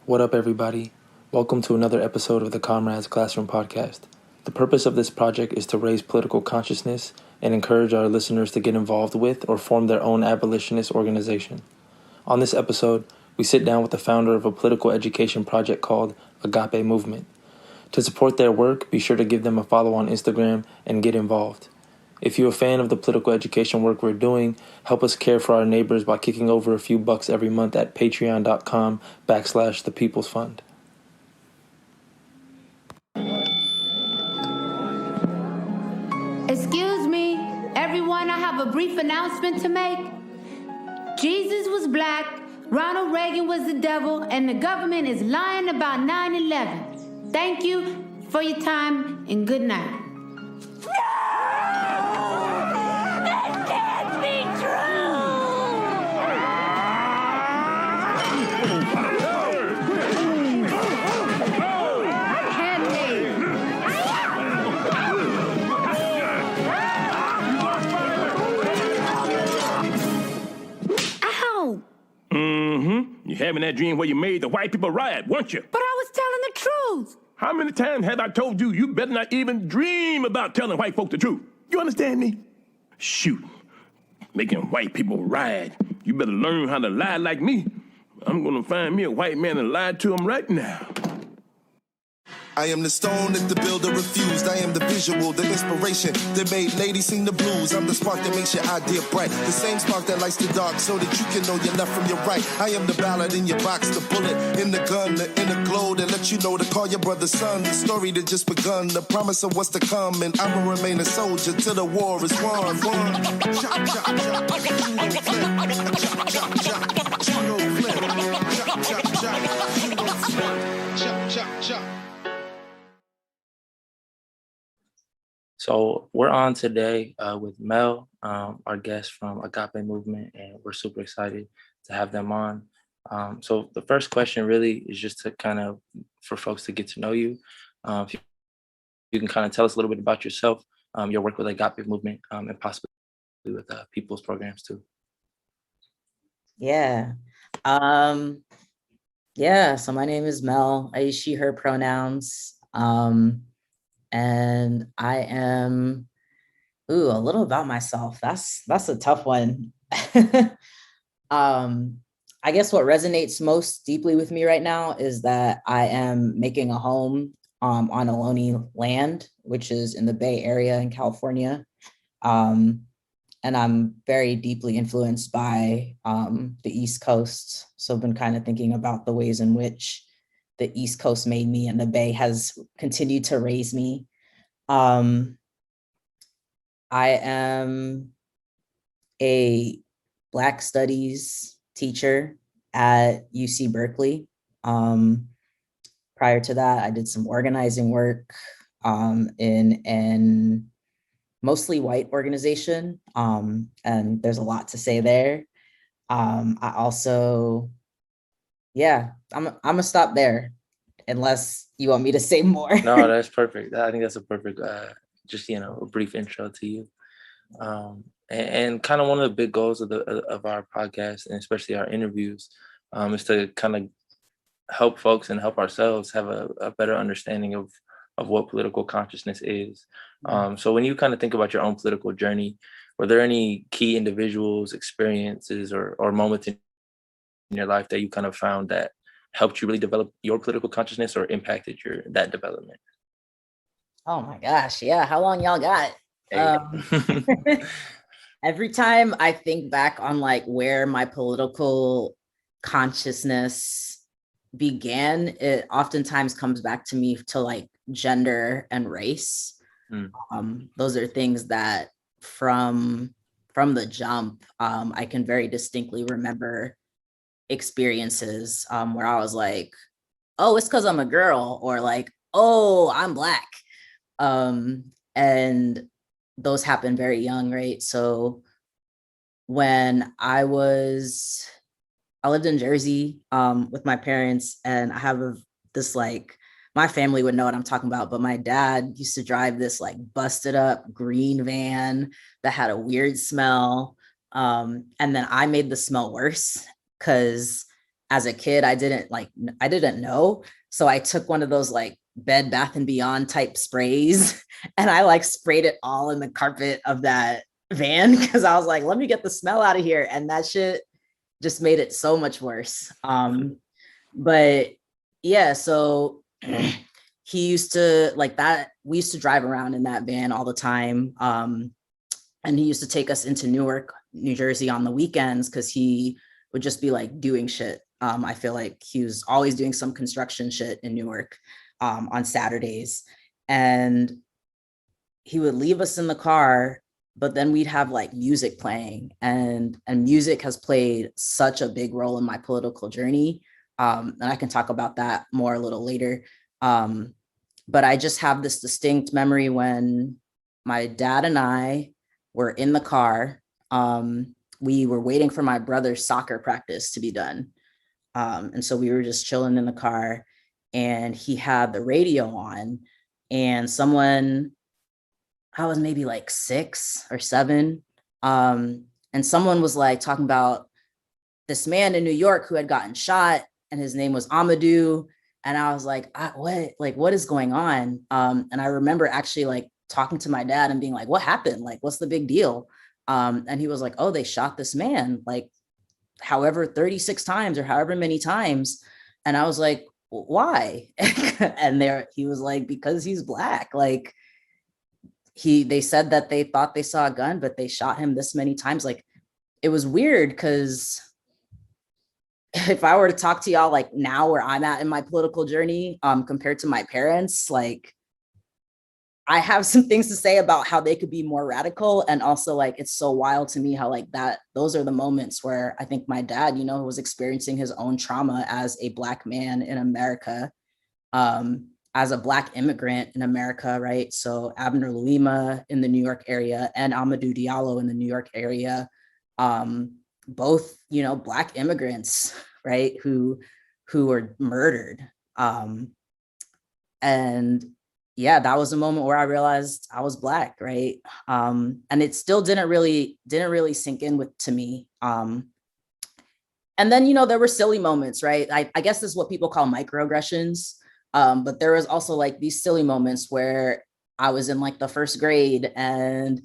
What up, everybody? Welcome to another episode of the Comrades Classroom Podcast. The purpose of this project is to raise political consciousness and encourage our listeners to get involved with or form their own abolitionist organization. On this episode, we sit down with the founder of a political education project called Agape Movement. To support their work, be sure to give them a follow on Instagram and get involved. If you're a fan of the political education work we're doing, help us care for our neighbors by kicking over a few bucks every month at patreon.com/thepeoplesfund. Excuse me, everyone, I have a brief announcement to make. Jesus was black, Ronald Reagan was the devil, and the government is lying about 9/11. Thank you for your time and good night. You having that dream where you made the white people riot, weren't you? But I was telling the truth. How many times have I told you you better not even dream about telling white folk the truth? You understand me? Shoot. Making white people riot. You better learn how to lie like me. I'm gonna find me a white man and lie to him right now. I am the stone that the builder refused. I am the visual, the inspiration that made ladies sing the blues. I'm the spark that makes your idea bright. The same spark that lights the dark so that you can know your left from your right. I am the ballad in your box, the bullet in the gun, the inner glow that lets you know to call your brother son. The story that just begun, the promise of what's to come. And I'ma remain a soldier till the war is won. Chop, chop, chop. Judo flip. Chop, chop, chop. Judo flip. Chop, chop, chop. Judo flip. Chop, chop, chop. So we're on today with Mel, our guest from Agape Movement, and we're super excited to have them on. So the first question really is just to kind of, for folks to get to know you. If you can kind of tell us a little bit about yourself, your work with Agape Movement, and possibly with people's programs too. Yeah. So my name is Mel. I use she, her pronouns. And I am, a little about myself. That's a tough one. I guess what resonates most deeply with me right now is that I am making a home on Ohlone land, which is in the Bay Area in California. And I'm very deeply influenced by the East Coast. So I've been kind of thinking about the ways in which the East Coast made me and the Bay has continued to raise me. I am a Black Studies teacher at UC Berkeley. Prior to that, I did some organizing work in an mostly white organization, and there's a lot to say there. I also, I'm gonna stop there unless you want me to say more. No, that's perfect. I think that's a perfect, just, a brief intro to you. And kind of one of the big goals of our podcast, and especially our interviews, is to kind of help folks and help ourselves have a better understanding of what political consciousness is. So when you kind of think about your own political journey, were there any key individuals, experiences, or moments in your life that you kind of found that helped you really develop your political consciousness or impacted that development? Oh my gosh, yeah. How long y'all got? Hey. Every time I think back on like where my political consciousness began, it oftentimes comes back to me to like gender and race. Those are things that from the jump, I can very distinctly remember experiences where I was like, oh, it's because I'm a girl, or like, oh, I'm Black. And those happen very young, right? So when I lived in Jersey with my parents, and I have this like, my family would know what I'm talking about, but my dad used to drive this like busted up green van that had a weird smell. And then I made the smell worse because as a kid, I didn't know. So I took one of those like Bed Bath and Beyond type sprays and I like sprayed it all in the carpet of that van because I was like, let me get the smell out of here. And that shit just made it so much worse. But yeah, so he used to like that. We used to drive around in that van all the time. And he used to take us into Newark, New Jersey on the weekends because he would just be like doing shit. I feel like he was always doing some construction shit in Newark on Saturdays. And he would leave us in the car, but then we'd have like music playing, and music has played such a big role in my political journey. And I can talk about that more a little later. But I just have this distinct memory when my dad and I were in the car. We were waiting for my brother's soccer practice to be done. And so we were just chilling in the car, and he had the radio on, and someone, I was maybe like 6 or 7. And someone was like talking about this man in New York who had gotten shot, and his name was Amadou. And I was like, what is going on? And I remember actually like talking to my dad and being like, what happened? Like, what's the big deal? And he was like, oh, they shot this man, like however, 36 times or however many times. And I was like, why? And he was like, because he's Black. Like they said that they thought they saw a gun, but they shot him this many times. Like it was weird because if I were to talk to y'all like now where I'm at in my political journey, compared to my parents, like I have some things to say about how they could be more radical. And also like, it's so wild to me how like those are the moments where I think my dad, was experiencing his own trauma as a Black man in America, as a Black immigrant in America, right? So Abner Louima in the New York area and Amadou Diallo in the New York area, both, Black immigrants, right? Who were murdered. And yeah, that was a moment where I realized I was Black, right? And it still didn't really sink in to me. And then, there were silly moments, right? I guess this is what people call microaggressions. But there was also like these silly moments where I was in like the first grade, and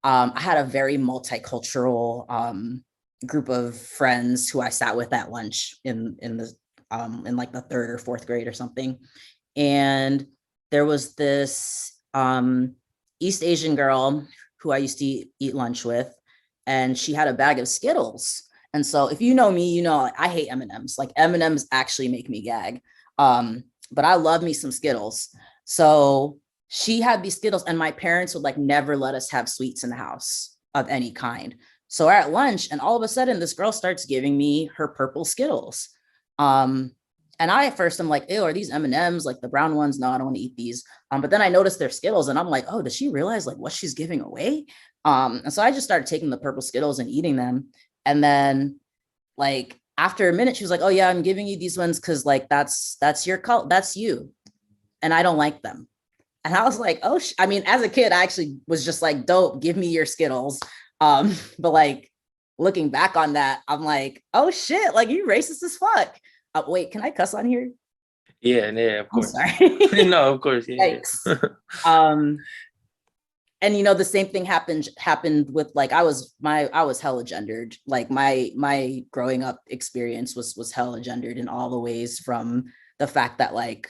I had a very multicultural group of friends who I sat with at lunch in like the 3rd or 4th grade or something. And there was this East Asian girl who I used to eat lunch with, and she had a bag of Skittles. And so if you know me, I hate M&Ms. Like M&Ms actually make me gag. But I love me some Skittles. So she had these Skittles, and my parents would like never let us have sweets in the house of any kind. So we're at lunch, and all of a sudden this girl starts giving me her purple Skittles. And I at first I'm like, ew, are these M&Ms? Like the brown ones? No, I don't want to eat these. But then I noticed they're Skittles, and I'm like, oh, does she realize like what she's giving away? And so I just started taking the purple Skittles and eating them. And then like after a minute, she was like, oh yeah, I'm giving you these ones because like that's your color, that's you, and I don't like them. And I was like, oh, I mean, as a kid, I actually was just like, dope, give me your Skittles. But like looking back on that, I'm like, oh shit, like you racist as fuck. Wait, can I cuss on here? Yeah, of course. I'm sorry. No, of course. Yeah. Thanks. And the same thing happened with like I was hella gendered. Like my growing up experience was hella gendered in all the ways, from the fact that like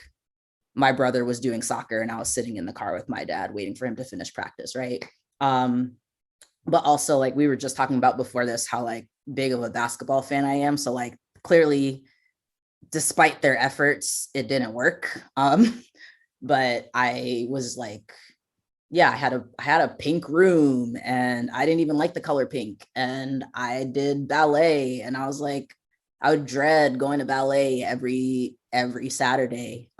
my brother was doing soccer and I was sitting in the car with my dad waiting for him to finish practice, right? But also like we were just talking about before this, how like big of a basketball fan I am. So like clearly, despite their efforts, it didn't work. But I was like, yeah, I had a pink room, and I didn't even like the color pink, and I did ballet, and I was like, I would dread going to ballet every Saturday.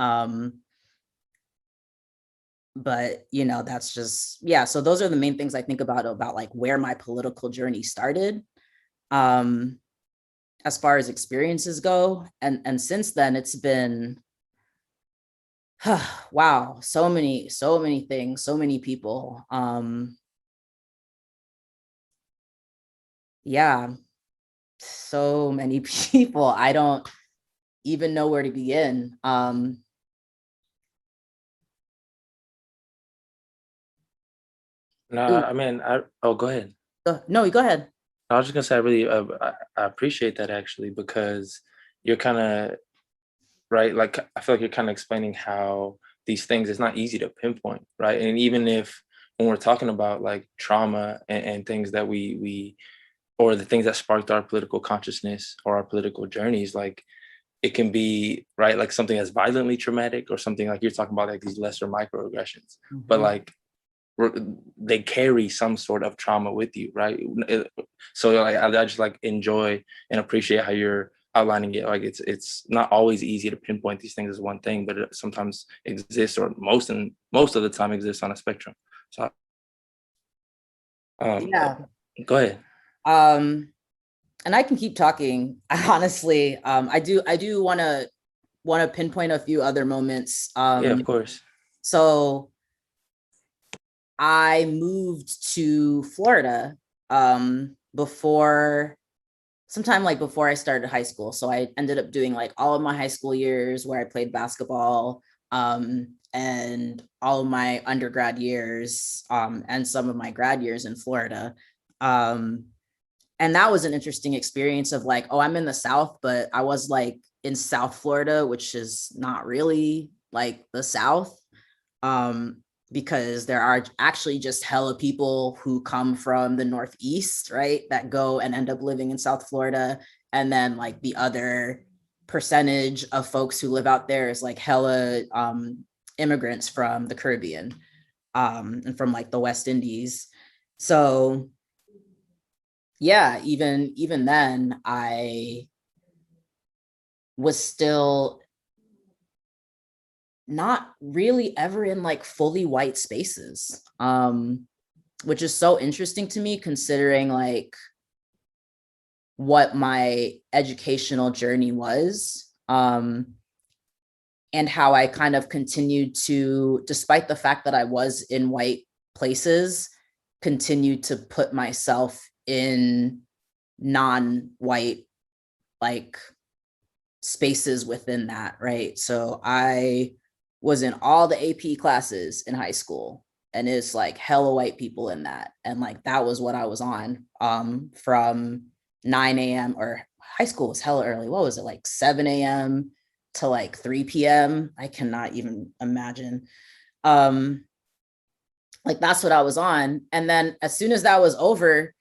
But that's just, yeah. So those are the main things I think about like where my political journey started. As far as experiences go. And since then it's been, wow, so many things, so many people. Yeah, so many people. I don't even know where to begin. No, I mean, go ahead. No, go ahead. I was just gonna say, I really, I appreciate that actually, because you're kind of right. Like, I feel like you're kind of explaining how these things, it's not easy to pinpoint, right? And even if when we're talking about like trauma and things that we or the things that sparked our political consciousness or our political journeys, like it can be right, like something that's violently traumatic or something like you're talking about, like these lesser microaggressions, but like they carry some sort of trauma with you, right? So like I just like enjoy and appreciate how you're outlining it. Like it's not always easy to pinpoint these things as one thing, but it sometimes exists, or most of the time exists on a spectrum. So Yeah. go ahead. And I can keep talking. Honestly, I do want to pinpoint a few other moments. Yeah, of course. So I moved to Florida before I started high school. So I ended up doing like all of my high school years where I played basketball, and all of my undergrad years, and some of my grad years in Florida. And that was an interesting experience of like, oh, I'm in the South, but I was like in South Florida, which is not really like the South. Because there are actually just hella people who come from the Northeast, right, that go and end up living in South Florida. And then like the other percentage of folks who live out there is like hella immigrants from the Caribbean, and from like the West Indies. So yeah, even then, I was still not really ever in like fully white spaces, which is so interesting to me considering like what my educational journey was, and how I kind of continued to, despite the fact that I was in white places, continue to put myself in non-white like spaces within that, right? So I was in all the AP classes in high school, and it's like hella white people in that, and like that was what I was on, from 9 a.m. or high school was hella early. What was it, like 7 a.m. to like 3 p.m.? I cannot even imagine. Like that's what I was on. And then as soon as that was over,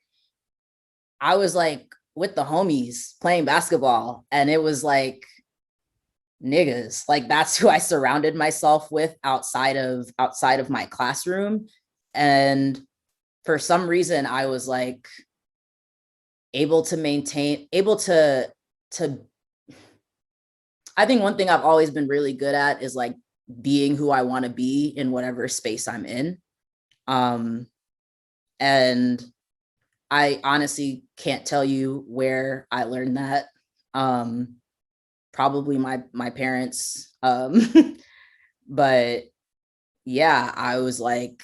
I was like with the homies playing basketball, and it was like niggas. Like that's who I surrounded myself with outside of my classroom. And for some reason I was like able to I think one thing I've always been really good at is like being who I want to be in whatever space I'm in. And I honestly can't tell you where I learned that. Probably my parents. But yeah, I was like,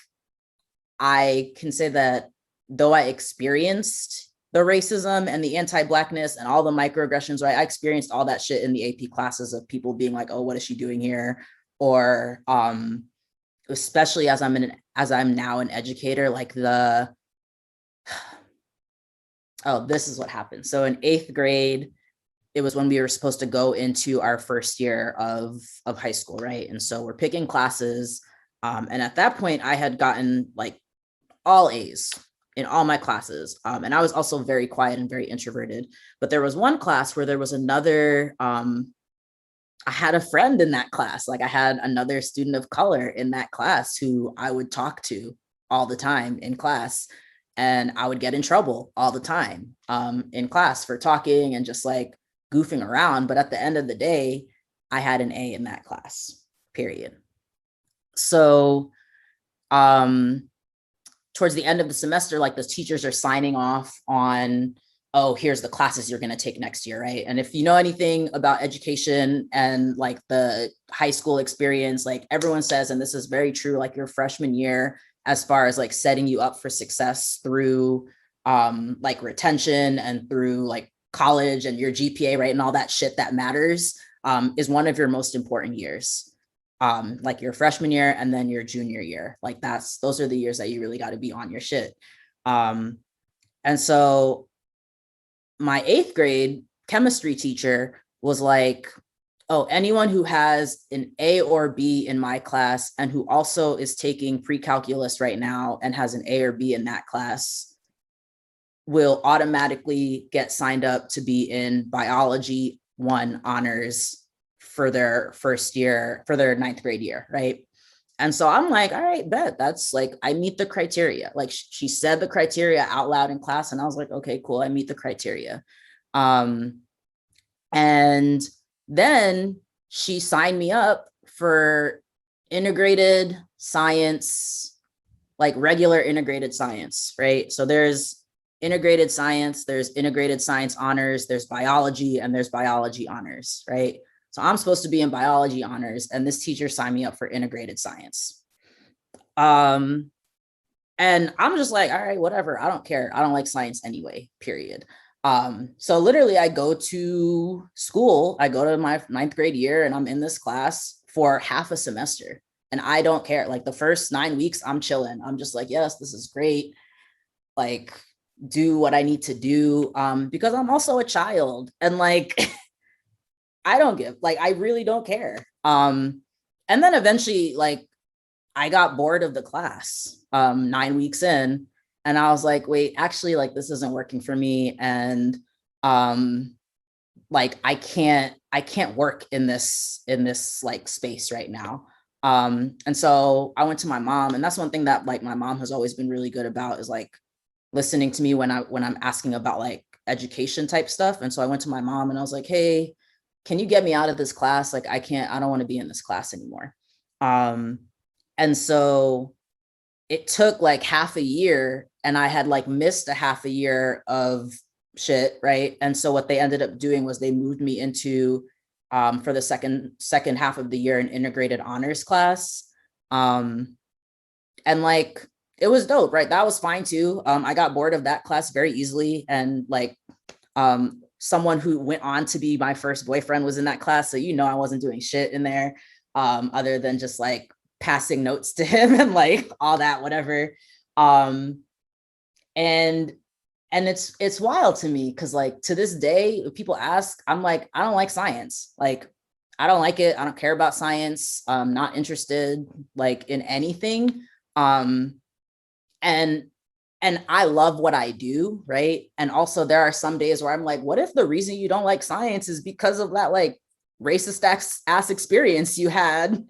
I can say that though I experienced the racism and the anti-blackness and all the microaggressions, right? I experienced all that shit in the AP classes of people being like, oh, what is she doing here? Or especially as I'm now an educator, like this is what happened. So in 8th grade, it was when we were supposed to go into our first year of high school, right? And so we're picking classes. And at that point, I had gotten like all A's in all my classes. And I was also very quiet and very introverted. But there was one class where there was another, I had a friend in that class. Like I had another student of color in that class who I would talk to all the time in class. And I would get in trouble all the time in class for talking and just like goofing around. But at the end of the day, I had an A in that class, period. So towards the end of the semester, like the teachers are signing off on, oh, here's the classes you're going to take next year, right? And if you know anything about education and like the high school experience, like everyone says, and this is very true, like your freshman year, as far as like setting you up for success through like retention and through like college and your GPA, right? And all that shit that matters. is one of your most important years. Like your freshman year and then your junior year. Like those are the years that you really got to be on your shit. And so my 8th grade chemistry teacher was like, oh, anyone who has an A or B in my class and who also is taking pre-calculus right now and has an A or B in that class will automatically get signed up to be in biology 1 honors for their first year, for their 9th grade year, right? And so I'm like, all right, bet, that's like, I meet the criteria. Like she said the criteria out loud in class, and I was like, okay, cool, I meet the criteria. And then she signed me up for integrated science, like regular integrated science, right? So there's integrated science, there's integrated science honors, there's biology, and there's biology honors, right? So I'm supposed to be in biology honors, and this teacher signed me up for integrated science. And I'm just like, all right, whatever, I don't care. I don't like science anyway, period. So literally I go to school, I go to my 9th grade year, and I'm in this class for half a semester, and I don't care. Like the first 9 weeks, I'm chilling. I'm just like, yes, this is great. Like, do what I need to do. Because I'm also a child, and like, I don't give, like, I really don't care. And then eventually, like, I got bored of the class 9 weeks in, and I was like, wait, actually, like, this isn't working for me. And like, I can't work in this like space right now. And so I went to my mom, and that's one thing that like my mom has always been really good about, is like listening to me when I'm asking about like education type stuff. And so I went to my mom and I was like, hey, can you get me out of this class? Like, I don't want to be in this class anymore. And so it took like half a year, and I had like missed a half a year of shit, right? And so what they ended up doing was they moved me into for the second half of the year an integrated honors class. And like, it was dope, right? That was fine too. I got bored of that class very easily, and like someone who went on to be my first boyfriend was in that class, so I wasn't doing shit in there other than just like passing notes to him and like all that, whatever. And it's wild to me, because like to this day, if people ask, I'm like, I don't like science. Like, I don't like it. I don't care about science. I'm not interested like in anything. And I love what I do, right? And also there are some days where I'm like, what if the reason you don't like science is because of that like racist ass experience you had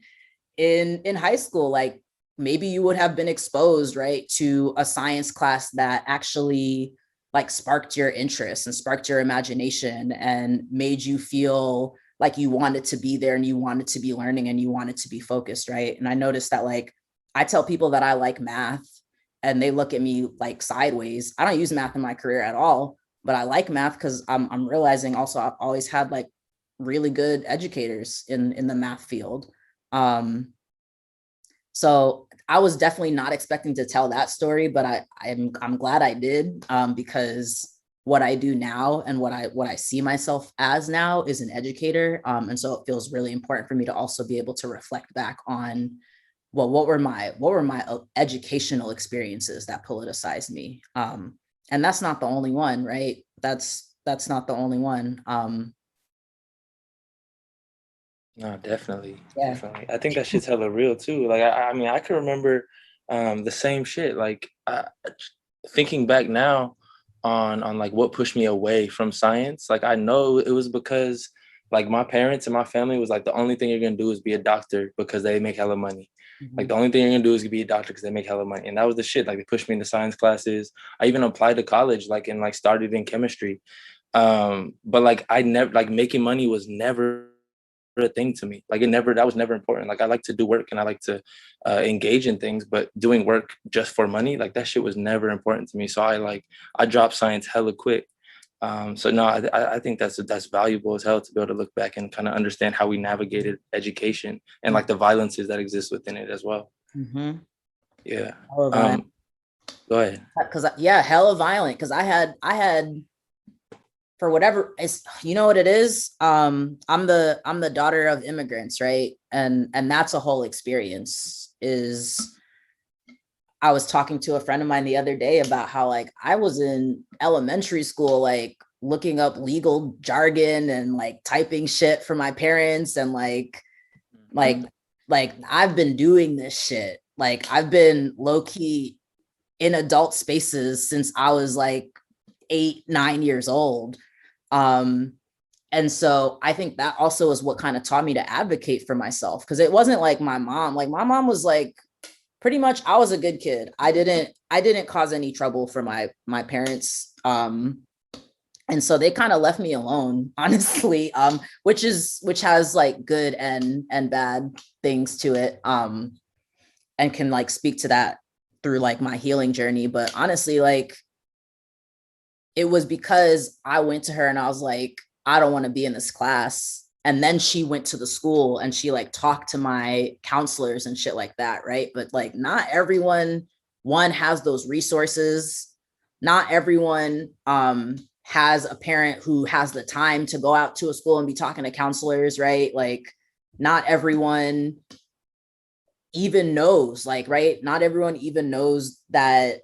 in high school? Like, maybe you would have been exposed, right, to a science class that actually like sparked your interest and sparked your imagination and made you feel like you wanted to be there and you wanted to be learning and you wanted to be focused, right? And I noticed that like I tell people that I like math, and they look at me like sideways. I don't use math in my career at all, but I like math because I'm realizing also I've always had like really good educators in the math field. So I was definitely not expecting to tell that story, but I'm glad I did, because what I do now and what I see myself as now is an educator. And so it feels really important for me to also be able to reflect back on, well, what were my educational experiences that politicized me? And that's not the only one, right? That's not the only one. No, definitely, Yeah. definitely. I think that shit's hella real too. Like, I mean, I can remember the same shit. Like, thinking back now on like what pushed me away from science. Like, I know it was because like my parents and my family was like, the only thing you're gonna do is be a doctor because they make hella money. Like, the only thing you're gonna do is be a doctor because they make hella money. And that was the shit. Like, they pushed me into science classes. I even applied to college, like, and like started in chemistry. But like I never, like, making money was never a thing to me. Like, that was never important. Like, I like to do work and I like to engage in things, but doing work just for money, like that shit was never important to me. So I dropped science hella quick. So no, I think that's valuable as hell to be able to look back and kind of understand how we navigated education and like the violences that exist within it as well. Mm-hmm. Yeah. Go ahead. Because hella violent. Because I had for whatever it's, you know what it is. I'm the daughter of immigrants, right? And that's a whole experience. Is I was talking to a friend of mine the other day about how like I was in elementary school, like looking up legal jargon and like typing shit for my parents and like like I've been doing this shit. Like I've been low key in adult spaces since I was like 8, 9 years old. Um, and so I think that also is what kind of taught me to advocate for myself. Cause it wasn't like my mom. Like my mom was like, pretty much I was a good kid. I didn't cause any trouble for my parents. And so they kind of left me alone, honestly. Which has like good and bad things to it. And can like speak to that through like my healing journey. But honestly, like it was because I went to her and I was like, I don't want to be in this class. And then she went to the school and she like talked to my counselors and shit like that. Right. But like not everyone, one, has those resources. Not everyone has a parent who has the time to go out to a school and be talking to counselors. Right. Like not everyone even knows, like, right. Not everyone even knows that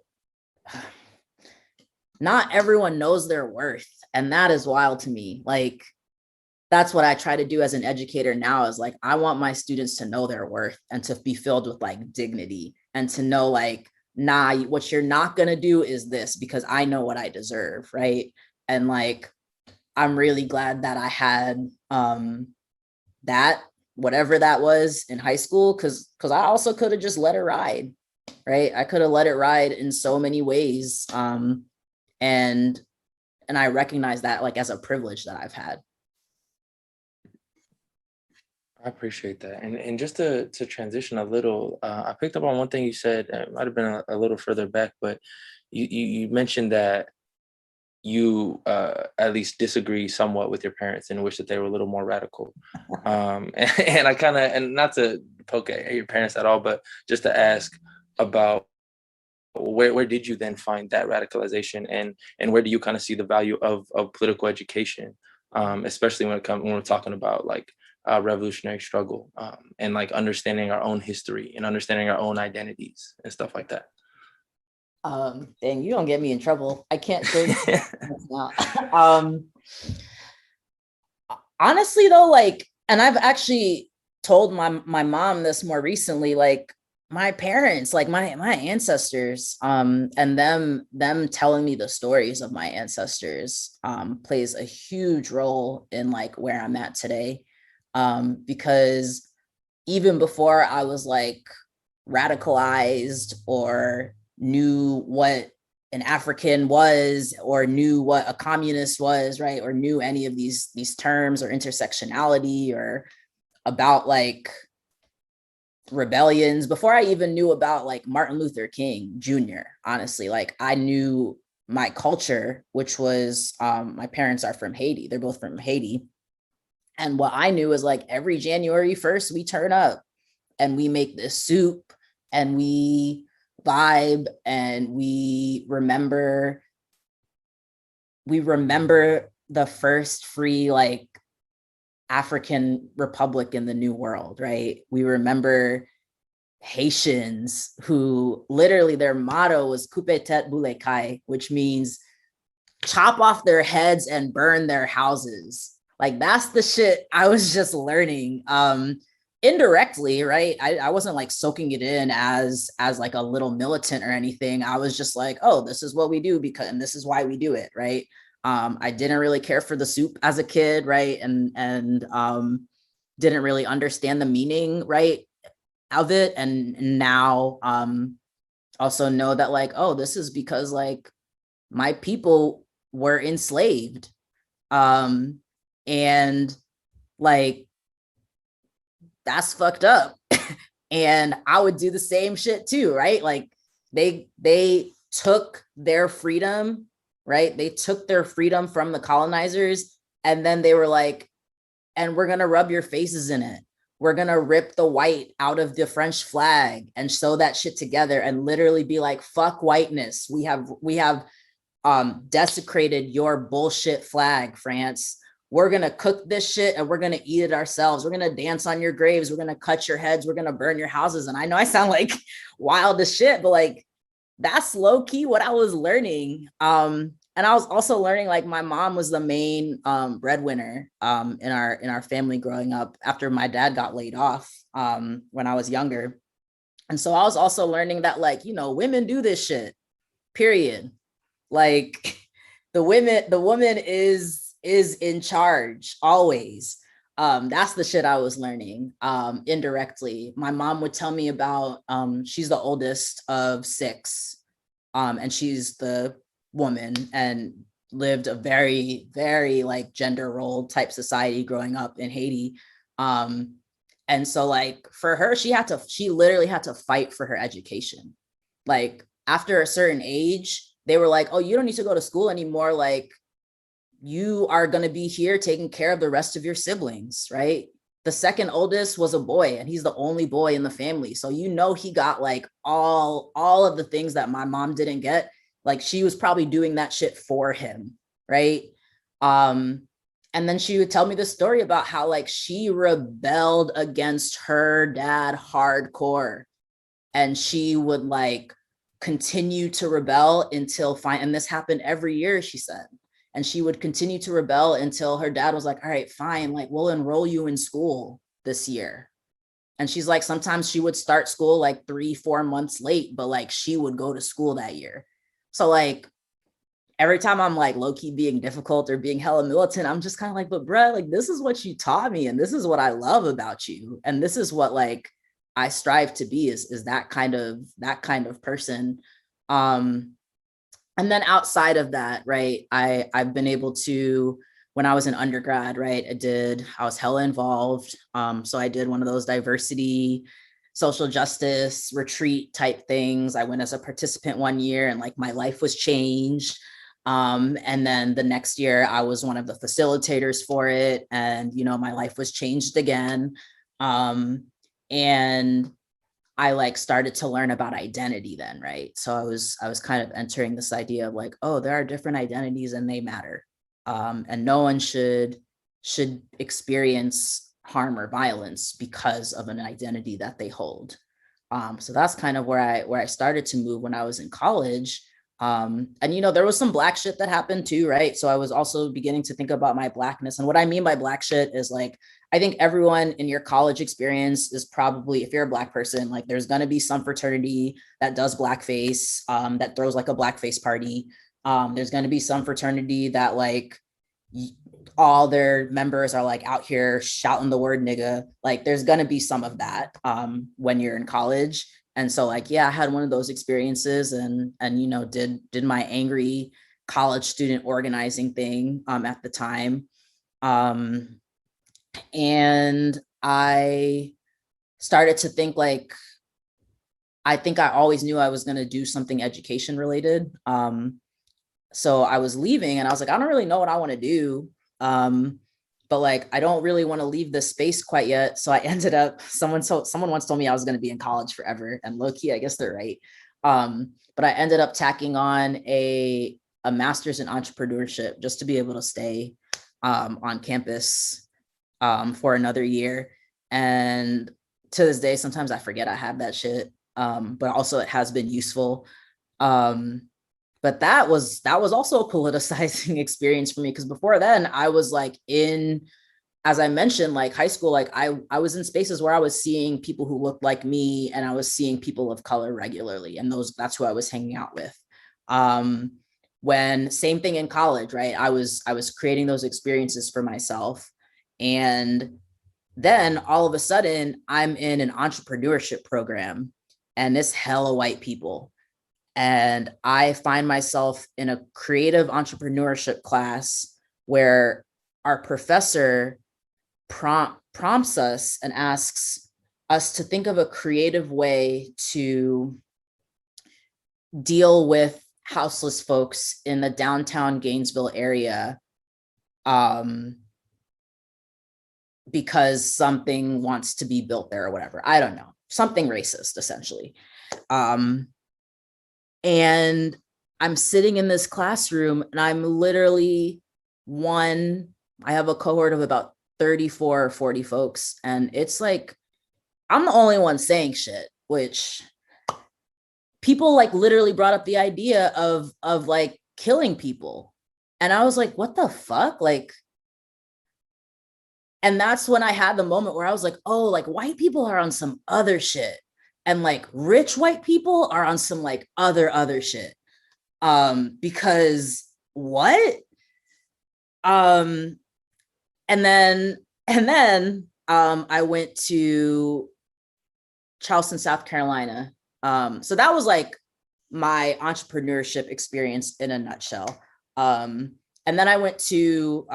not everyone knows their worth. And that is wild to me. Like, that's what I try to do as an educator now is like, I want my students to know their worth and to be filled with like dignity and to know like, nah, what you're not going to do is this because I know what I deserve. Right. And like, I'm really glad that I had that, whatever that was in high school. Cause I also could have just let it ride. Right. I could have let it ride in so many ways. And I recognize that like as a privilege that I've had. I appreciate that. And just to transition a little, I picked up on one thing you said. It might have been a little further back, but you mentioned that you at least disagree somewhat with your parents and wish that they were a little more radical. And I kind of, and not to poke at your parents at all, but just to ask about where did you then find that radicalization, and where do you kind of see the value of political education, especially when we're talking about like revolutionary struggle, and like understanding our own history and understanding our own identities and stuff like that. Dang, you don't get me in trouble. I can't say um honestly though, like, and I've actually told my mom this more recently, like my parents, like my ancestors, and them telling me the stories of my ancestors plays a huge role in like where I'm at today. Because even before I was like radicalized or knew what an African was or knew what a communist was, right? Or knew any of these terms or intersectionality or about like rebellions, before I even knew about like Martin Luther King Jr., honestly, like I knew my culture, which was my parents are from Haiti. They're both from Haiti. And what I knew is like every January 1st, we turn up and we make this soup and we vibe and we remember the first free like African republic in the New World, right? We remember Haitians who literally their motto was coupe tete boule kai, which means chop off their heads and burn their houses. Like that's the shit I was just learning indirectly, right? I wasn't like soaking it in as like a little militant or anything. I was just like, oh, this is what we do because, and this is why we do it, right? I didn't really care for the soup as a kid, right? And didn't really understand the meaning, right, of it. And now also know that like, oh, this is because like my people were enslaved. And like that's fucked up. And I would do the same shit too, right? Like they took their freedom, right? They took their freedom from the colonizers, and then they were like, and we're gonna rub your faces in it. We're gonna rip the white out of the French flag and sew that shit together and literally be like, fuck whiteness. We have desecrated your bullshit flag, France. We're going to cook this shit and we're going to eat it ourselves. We're going to dance on your graves. We're going to cut your heads. We're going to burn your houses. And I know I sound like wild as shit, but like, that's low key what I was learning. And I was also learning, like, my mom was the main breadwinner in our family growing up after my dad got laid off when I was younger. And so I was also learning that, like, you know, women do this shit, period. Like, the woman is in charge always. That's the shit I was learning indirectly. My mom would tell me about, she's the oldest of 6, and she's the woman, and lived a very, very like gender role type society growing up in Haiti. And so like for her, she literally had to fight for her education. Like after a certain age, they were like, oh, you don't need to go to school anymore. Like, you are going to be here taking care of the rest of your siblings, right? The second oldest was a boy, and he's the only boy in the family. So, you know, he got like all of the things that my mom didn't get. Like, she was probably doing that shit for him, right? And then she would tell me the story about how like she rebelled against her dad hardcore, and she would like continue to rebel until and this happened every year, she said. And she would continue to rebel until her dad was like, all right, fine, like we'll enroll you in school this year. And she's like, sometimes she would start school like 3-4 months late, but like she would go to school that year. So like every time I'm like low-key being difficult or being hella militant, I'm just kind of like, but bruh, like this is what you taught me, and this is what I love about you, and this is what like I strive to be, is that kind of person. And then outside of that, right, I've been able to, when I was in undergrad, right, I was hella involved. So I did one of those diversity, social justice retreat type things. I went as a participant one year, and like my life was changed. And then the next year I was one of the facilitators for it, and you know, my life was changed again. And I like started to learn about identity then, right? So I was kind of entering this idea of like, oh, there are different identities and they matter. And no one should experience harm or violence because of an identity that they hold. So that's kind of where I started to move when I was in college. And you know, there was some Black shit that happened too, right? So I was also beginning to think about my Blackness. And what I mean by Black shit is like, I think everyone in your college experience is probably, if you're a Black person, like there's going to be some fraternity that does blackface, that throws like a blackface party. There's going to be some fraternity that like all their members are like out here shouting the word nigga. Like there's going to be some of that when you're in college. And so like, yeah, I had one of those experiences, and you know, did my angry college student organizing thing at the time. And I started to think like, I think I always knew I was going to do something education related. So I was leaving and I was like, I don't really know what I want to do. But like, I don't really want to leave this space quite yet. So I ended up, someone once told me I was going to be in college forever, and low key, I guess they're right. But I ended up tacking on a master's in entrepreneurship just to be able to stay on campus for another year. And to this day, sometimes I forget I have that shit. But also it has been useful. But that was also a politicizing experience for me, because before then I was like as I mentioned, like high school, like I was in spaces where I was seeing people who looked like me, and I was seeing people of color regularly, and that's who I was hanging out with. When same thing in college, right? I was creating those experiences for myself. And then all of a sudden I'm in an entrepreneurship program, and it's hella white people. And I find myself in a creative entrepreneurship class where our professor prompts us and asks us to think of a creative way to deal with houseless folks in the downtown Gainesville area, because something wants to be built there or whatever. I don't know, something racist essentially. And I'm sitting in this classroom and I'm literally I have a cohort of about 34 or 40 folks. And it's like, I'm the only one saying shit, which people like literally brought up the idea of like killing people. And I was like, what the fuck? Like, and that's when I had the moment where I was like, oh, like white people are on some other shit. And like rich white people are on some like other shit. Because what? Um, and then I went to Charleston, South Carolina. So that was like my entrepreneurship experience in a nutshell. And then I went to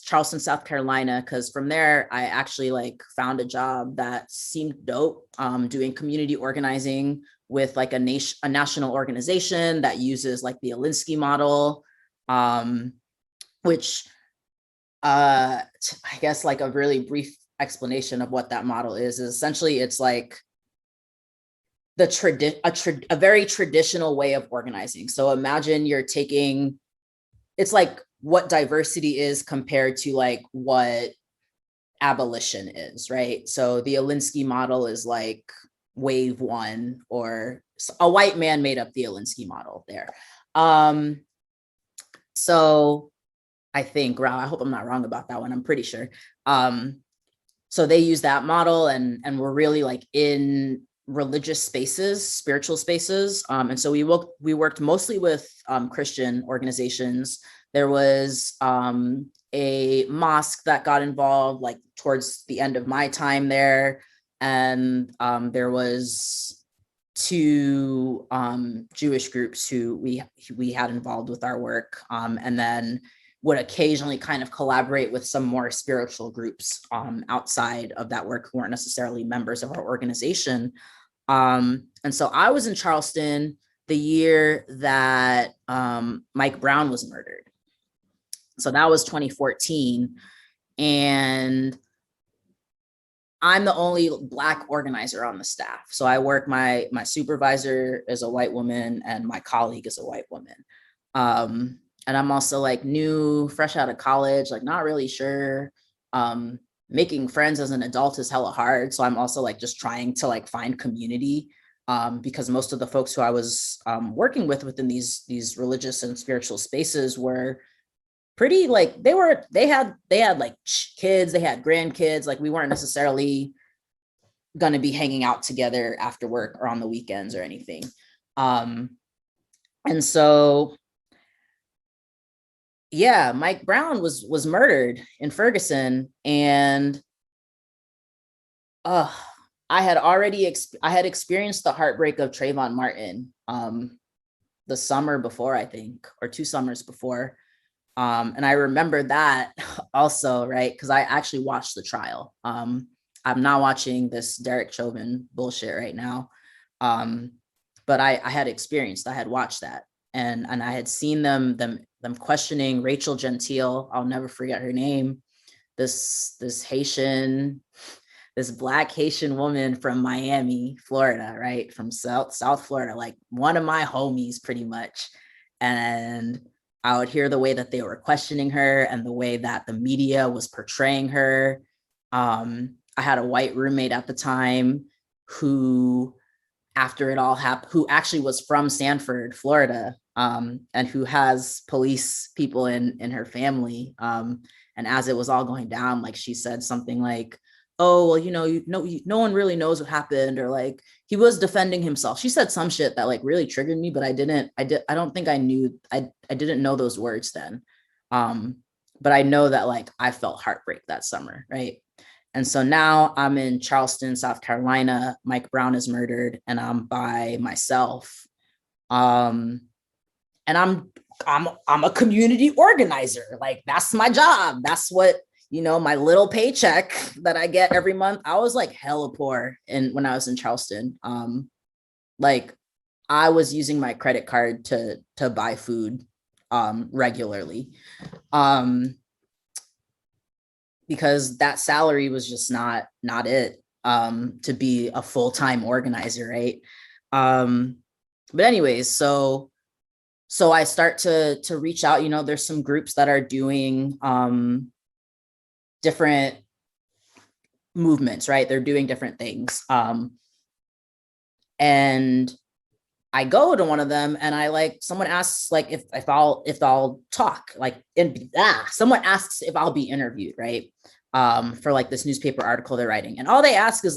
Charleston, South Carolina, because from there I actually like found a job that seemed dope, doing community organizing with like a national organization that uses like the Alinsky model, which I guess like a really brief explanation of what that model is essentially it's like a very traditional way of organizing. So imagine you're taking, it's like what diversity is compared to like what abolition is, right? So the Alinsky model is like wave one, or a white man made up the Alinsky model there. So I think, Rao, I hope I'm not wrong about that one. I'm pretty sure. So they use that model and we're really like in religious spaces, spiritual spaces. And so we worked mostly with Christian organizations. There was a mosque that got involved like towards the end of my time there. And there was two Jewish groups who we had involved with our work. And then would occasionally kind of collaborate with some more spiritual groups outside of that work who weren't necessarily members of our organization. And so I was in Charleston the year that Mike Brown was murdered. So that was 2014. And I'm the only Black organizer on the staff. So I work, my supervisor is a white woman and my colleague is a white woman. And I'm also like new, fresh out of college, like not really sure. Making friends as an adult is hella hard. So I'm also like just trying to like find community, because most of the folks who I was working with within these religious and spiritual spaces were pretty like they had like kids, they had grandkids. Like we weren't necessarily going to be hanging out together after work or on the weekends or anything. And so yeah, Mike Brown was murdered in Ferguson, and I had experienced the heartbreak of Trayvon Martin the summer before, I think, or 2 summers before. And I remember that also, right? Because I actually watched the trial. I'm not watching this Derek Chauvin bullshit right now. But I had watched that. And I had seen them questioning Rachel Gentile. I'll never forget her name. This Black Haitian woman from Miami, Florida, right? From South Florida, like one of my homies pretty much. And I would hear the way that they were questioning her and the way that the media was portraying her. I had a white roommate at the time who, after it all happened, who actually was from Sanford, Florida, and who has police people in her family. And as it was all going down, like she said something like, oh, well, no one really knows what happened, or like he was defending himself. She said some shit that like really triggered me, but I don't think I knew, I didn't know those words then. But I know that like I felt heartbreak that summer, right? And so now I'm in Charleston, South Carolina. Mike Brown is murdered, and I'm by myself. And I'm a community organizer. Like that's my job. That's what, my little paycheck that I get every month. I was like hella poor when I was in Charleston. Like I was using my credit card to buy food regularly. Because that salary was just not it to be a full-time organizer, right? But anyways, so so I start to reach out. There's some groups that are doing different movements, right? They're doing different things. And I go to one of them, and someone asks if I'll talk, someone asks if I'll be interviewed, right? For this newspaper article they're writing. And all they ask is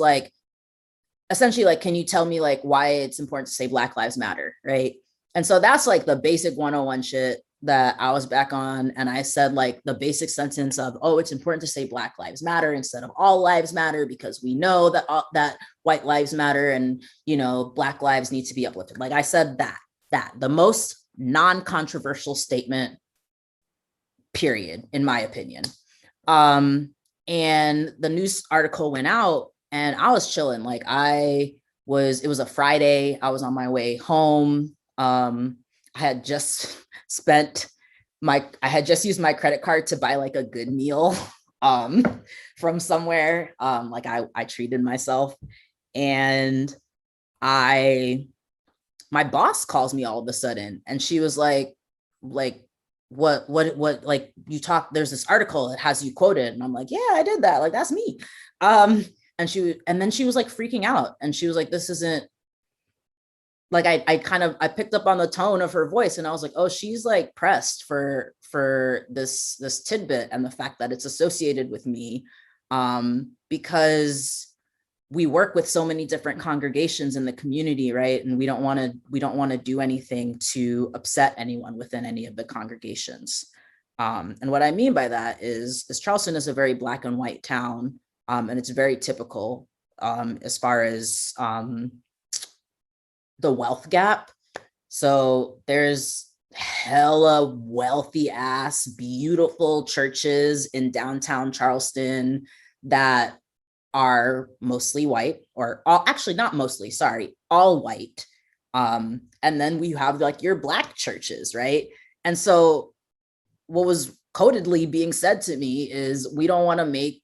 essentially can you tell me why it's important to say Black Lives Matter, right? And so that's the basic 101 shit that I was back on. And I said the basic sentence of, oh, it's important to say Black Lives Matter instead of all lives matter, because we know that white lives matter, and Black lives need to be uplifted. I said that the most non-controversial statement, period, in my opinion. And the news article went out, and I was chilling. It was a Friday. I was on my way home. I had just used my credit card to buy a good meal from somewhere. I treated myself, and my boss calls me all of a sudden, and she was what you talk, there's this article that has you quoted, and I'm like, yeah, I did that, that's me. And then she was freaking out, and she was like, this isn't I picked up on the tone of her voice, and I was like, oh, she's pressed for this tidbit, and the fact that it's associated with me, because we work with so many different congregations in the community, right? And we don't want to do anything to upset anyone within any of the congregations. And what I mean by that is Charleston is a very Black and white town, and it's very typical as far as the wealth gap. So there's hella wealthy ass, beautiful churches in downtown Charleston that are mostly white, or actually not mostly, sorry, all white. And then we have your Black churches, right? And so what was codedly being said to me is, we don't want to make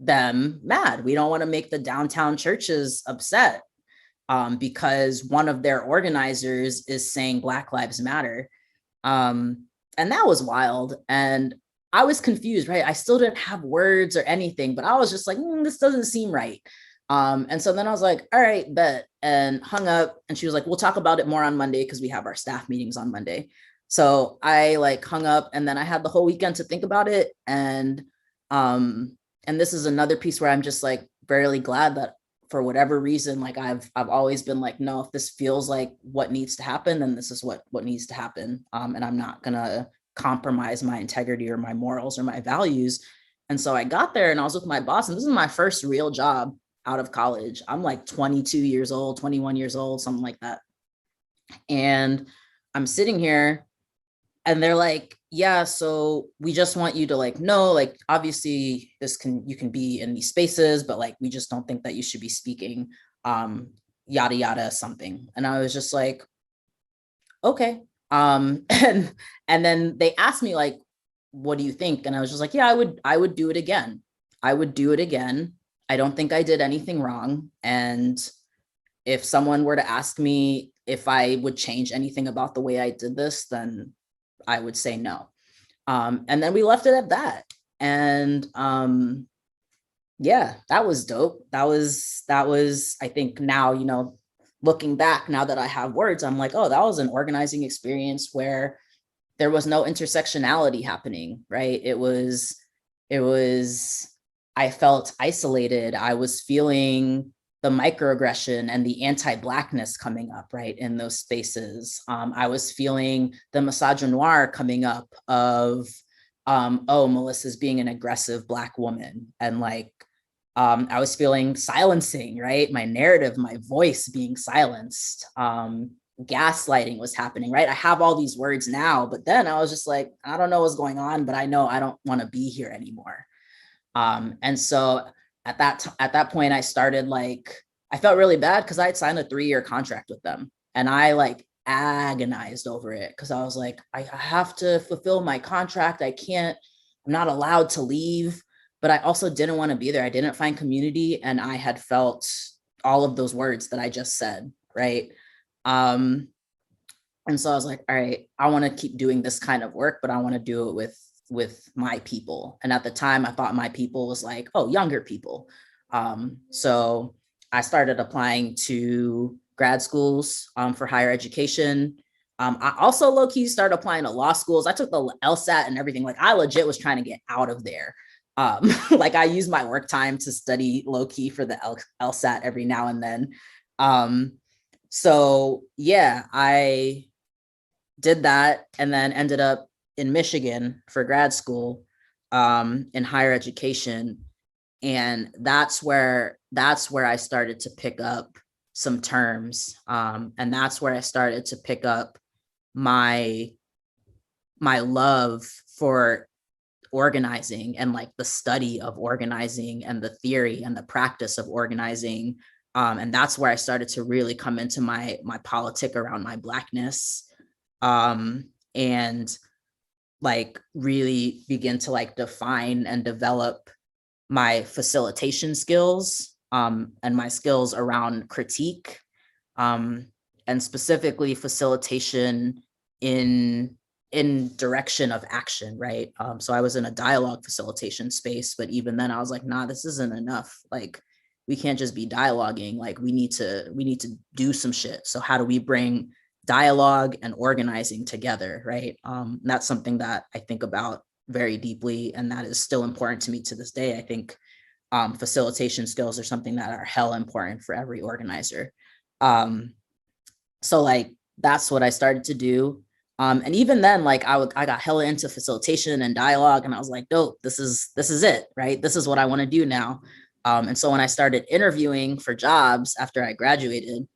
them mad. We don't want to make the downtown churches upset, because one of their organizers is saying Black Lives Matter. And that was wild. And I was confused, right? I still didn't have words or anything, but I was just this doesn't seem right. And so then I was like, all right, bet, and hung up. And she was like, we'll talk about it more on Monday, because we have our staff meetings on Monday. So I hung up, and then I had the whole weekend to think about it. And this is another piece where I'm just very glad that, for whatever reason, I've always been no, if this feels like what needs to happen, then this is what needs to happen. And I'm not gonna compromise my integrity or my morals or my values. And so I got there, and I was with my boss, and this is my first real job out of college. I'm 22 years old, 21 years old, something like that. And I'm sitting here, and they're like, yeah, so we just want you to know, obviously you can be in these spaces, but we just don't think that you should be speaking, yada, yada, something. And I was just like, okay. And then they asked me what do you think? And I was just like, yeah, I would do it again. I would do it again. I don't think I did anything wrong. And if someone were to ask me if I would change anything about the way I did this, then I would say no. And then we left it at that. And yeah, that was dope. That was, I think now, looking back, now that I have words, I'm like, oh, that was an organizing experience where there was no intersectionality happening, right? It was, I felt isolated. I was feeling the microaggression and the anti-Blackness coming up, right, in those spaces. I was feeling the misogynoir coming up of, oh, Melissa's being an aggressive Black woman. And I was feeling silencing, right? My narrative, my voice being silenced. Gaslighting was happening, right? I have all these words now, but then I was just like, I don't know what's going on, but I know I don't want to be here anymore. And so at that point, I started I felt really bad because I had signed a 3-year contract with them, and I agonized over it because I was like, I have to fulfill my contract. I'm not allowed to leave, but I also didn't want to be there. I didn't find community, and I had felt all of those words that I just said, right? And so I was like, all right, I want to keep doing this kind of work, but I want to do it with my people. And at the time I thought my people was like, oh, younger people. So I started applying to grad schools for higher education. I also low-key started applying to law schools. I took the LSAT and everything. Like I legit was trying to get out of there. Like I use my work time to study low-key for the LSAT every now and then. So yeah, I did that and then ended up in Michigan for grad school in higher education. And that's where I started to pick up some terms. And that's where I started to pick up my love for organizing and like the study of organizing and the theory and the practice of organizing. And that's where I started to really come into my politic around my Blackness, and like really begin to like define and develop my facilitation skills, and my skills around critique, and specifically facilitation in direction of action, right? So I was in a dialogue facilitation space, but even then I was like, nah, this isn't enough. Like we can't just be dialoguing. Like we need to do some shit. So how do we bring dialogue and organizing together, right? That's something that I think about very deeply, and that is still important to me to this day. I think facilitation skills are something that are hell important for every organizer. So like that's what I started to do. And even then, like I got hella into facilitation and dialogue, and I was like, dope, this is it, right? This is what I want to do now. And so when I started interviewing for jobs after I graduated,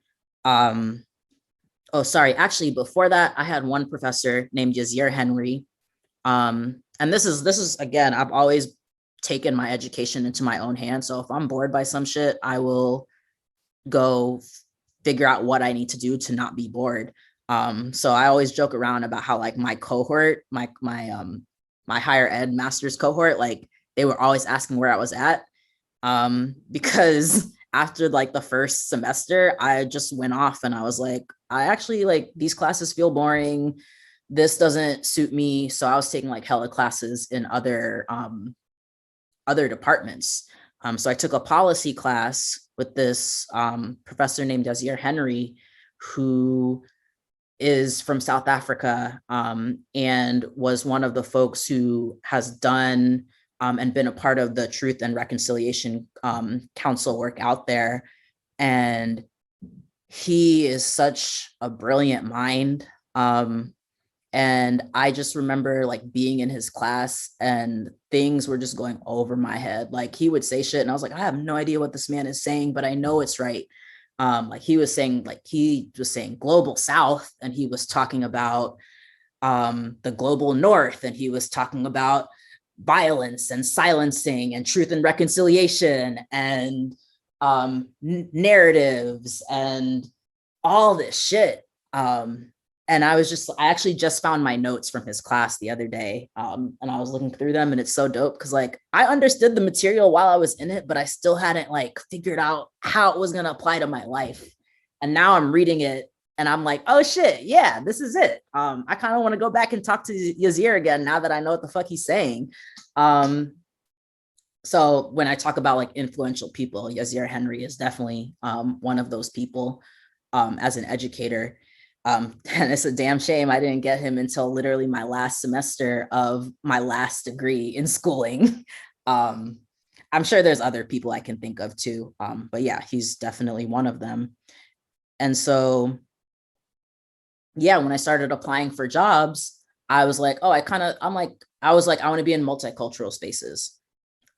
actually before that, I had one professor named Yazir Henry. And this is again, I've always taken my education into my own hands. So if I'm bored by some shit, I will go figure out what I need to do to not be bored. So I always joke around about how like my cohort, my higher ed master's cohort, like they were always asking where I was at. Because after like the first semester, I just went off and I was like, I actually like these classes feel boring. This doesn't suit me. So I was taking like hella classes in other departments. So I took a policy class with this professor named Yazir Henry, who is from South Africa, and was one of the folks who has done and been a part of the Truth and Reconciliation Council work out there. And he is such a brilliant mind. And I just remember like being in his class and things were just going over my head. Like he would say shit and I was like, I have no idea what this man is saying, but I know it's right. Like he was saying global South, and he was talking about the global North, and he was talking about violence and silencing and truth and reconciliation and narratives and all this shit. And I actually just found my notes from his class the other day. And I was looking through them, and it's so dope because like I understood the material while I was in it, but I still hadn't like figured out how it was going to apply to my life. And now I'm reading it and I'm like, oh shit, yeah, this is it. I kind of want to go back and talk to Yazir again now that I know what the fuck he's saying. So when I talk about like influential people, Yazir Henry is definitely one of those people as an educator. And it's a damn shame I didn't get him until literally my last semester of my last degree in schooling. I'm sure there's other people I can think of too. But yeah, he's definitely one of them. And so, yeah, when I started applying for jobs, I was like, I want to be in multicultural spaces.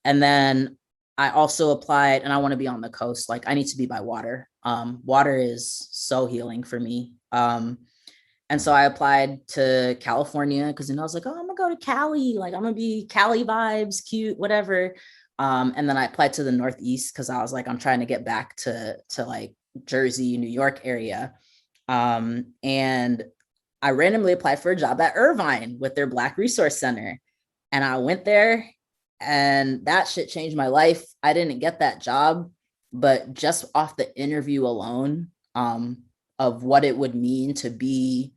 And then I also applied, and I want to be on the coast. Like I need to be by water. Water is so healing for me. And so I applied to California because I was like, I'm gonna go to Cali. Like I'm gonna be Cali vibes, cute, whatever. And then I applied to the Northeast because I was like, I'm trying to get back to like Jersey, New York area. And I randomly applied for a job at Irvine with their Black Resource Center. And I went there, and that shit changed my life. I didn't get that job, but just off the interview alone, of what it would mean to be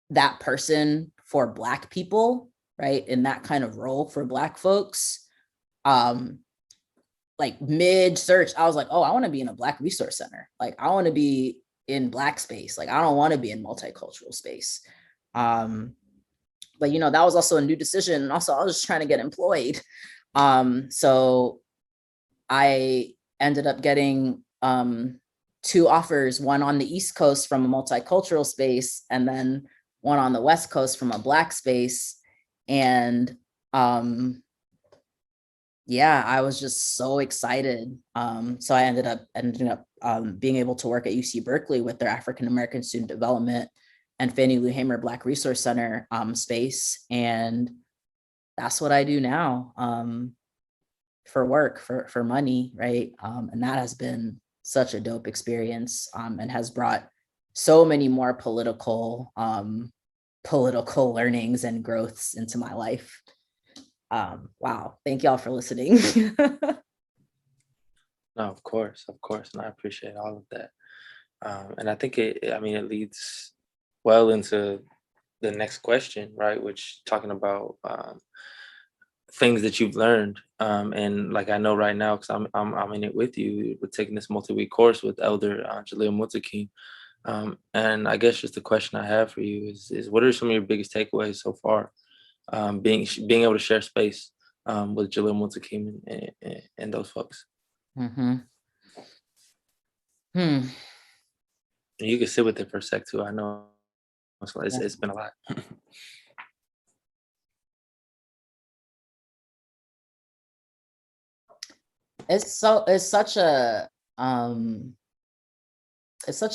that person for Black people, right? In that kind of role for Black folks. Like mid search, I was like, oh, I want to be in a Black resource center. Like, I want to be in Black space. Like, I don't want to be in multicultural space. But that was also a new decision. And also I was just trying to get employed. So I ended up getting 2 offers, one on the East Coast from a multicultural space, and then one on the West Coast from a Black space. And yeah, I was just so excited. So I ended up being able to work at UC Berkeley with their African American Student Development and Fannie Lou Hamer Black Resource Center space. And that's what I do now for work, for money, right? And that has been such a dope experience and has brought so many more political learnings and growths into my life. Wow, thank y'all for listening. No, of course, and I appreciate all of that. And I think it leads well into the next question, right? Which talking about things that you've learned, and like I know right now, because I'm in it with you. We're taking this multi-week course with Elder Jaleel Mutakim. And I guess just the question I have for you is what are some of your biggest takeaways so far? Being able to share space with Jaleel Mutakim and those folks. Mm-hmm. You can sit with it for a sec too. I know it's been a lot. It's such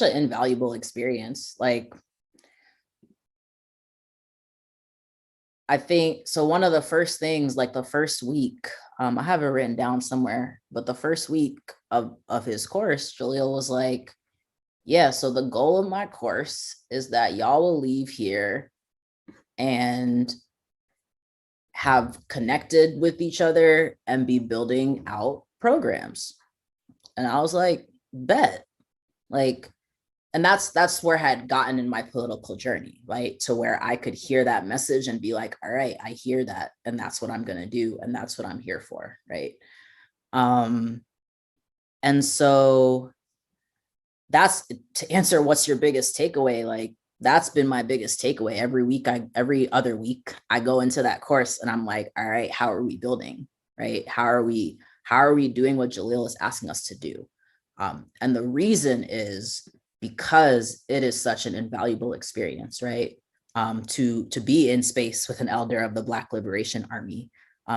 an invaluable experience. Like, I think so. One of the first things, like the first week, I have it written down somewhere, but the first week of his course, Jaleel was like, yeah, so the goal of my course is that y'all will leave here and have connected with each other and be building out programs. And I was like, bet. Like, and that's where I had gotten in my political journey, right? To where I could hear that message and be like, all right, I hear that. And that's what I'm going to do. And that's what I'm here for. Right. And so that's to answer what's your biggest takeaway. Like, that's been my biggest takeaway. Every other week I go into that course and I'm like, all right, how are we building? Right. How are we doing what Jaleel is asking us to do? And the reason is because it is such an invaluable experience, right? To be in space with an elder of the Black Liberation Army,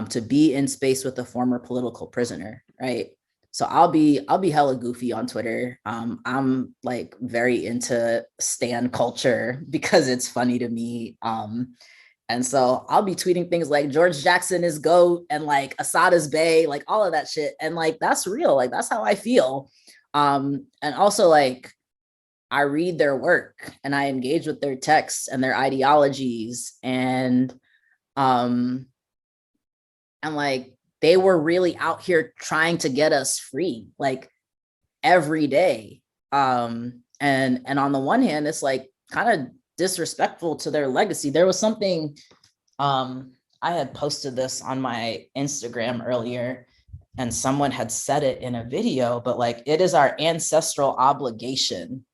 to be in space with a former political prisoner, right? So I'll be hella goofy on Twitter. I'm like very into stan culture because it's funny to me. And so I'll be tweeting things like George Jackson is GOAT and like Asada's Bay, like all of that shit. And like, that's real. Like, that's how I feel. And also, like, I read their work and I engage with their texts and their ideologies, and like, they were really out here trying to get us free, like, every day. And on the one hand, it's like kind of disrespectful to their legacy. There was something, I had posted this on my Instagram earlier, and someone had said it in a video, but like, it is our ancestral obligation,